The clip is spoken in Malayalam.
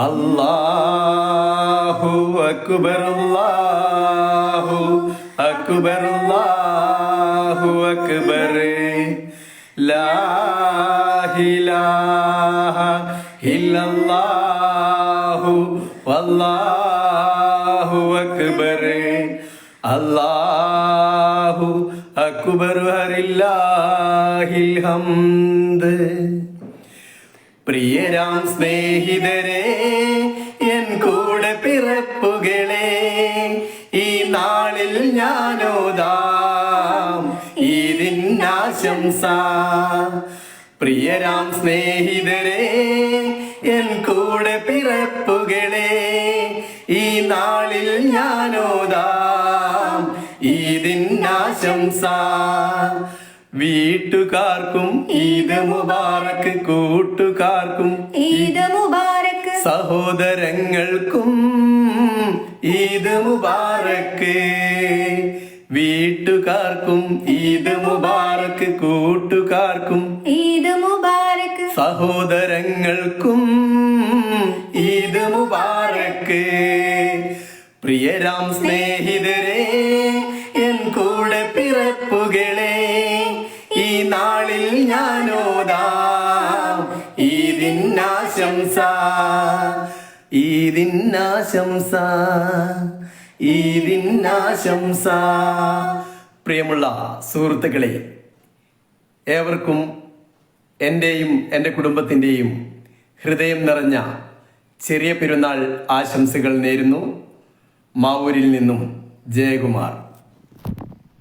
അല്ലാഹു അക്ബർ അല്ലാഹു അക്ബർ അല്ലാഹു അക്ബർ ലാ ഇലാഹ ഇല്ലല്ലാഹു വല്ലാഹു അക്ബർ അല്ലാഹു അക്ബർ വലില്ലാഹിൽ ഹംദ്. പ്രിയരാം സ്നേഹിതരെ, എൻ കൂടെ പിറപ്പുകളെ, ഈ നാളിൽ ഞാനോദാം ഈദിനാശംസ. പ്രിയരാം സ്നേഹിതരെ, എൻ കൂടെ പിറപ്പുകളെ, ഈ നാളിൽ ഞാനോദാം ഈദിനാശംസ. വീട്ടുകാർക്കും ഈദ് മുബാറക്ക്, കൂട്ടുകാർക്കും ഈദ് മുബാറക്ക്, സഹോദരങ്ങൾക്കും ഈദ് മുബാറക്ക്. വീട്ടുകാർക്കും ഈദ് മുബാറക്ക്, കൂട്ടുകാർക്കും ഈദ് മുബാറക്ക്, സഹോദരങ്ങൾക്കും ഈദ് മുബാറക്ക്. പ്രിയരാം സ്നേഹിതരെ, എൻ കൂടെ പിറപ്പുകളെ, ഈ നാളിൽ ഞാനോദാം ഈദിനാശംസ. ഈദിനാശംസ, ഈദിനാശംസ. പ്രിയമുള്ള സുഹൃത്തുക്കളെ, ഏവർക്കും എൻ്റെയും എൻ്റെ കുടുംബത്തിൻ്റെയും ഹൃദയം നിറഞ്ഞ ചെറിയ പെരുന്നാൾ ആശംസകൾ നേരുന്നു. മാവൂരിൽ നിന്നും ജയകുമാർ.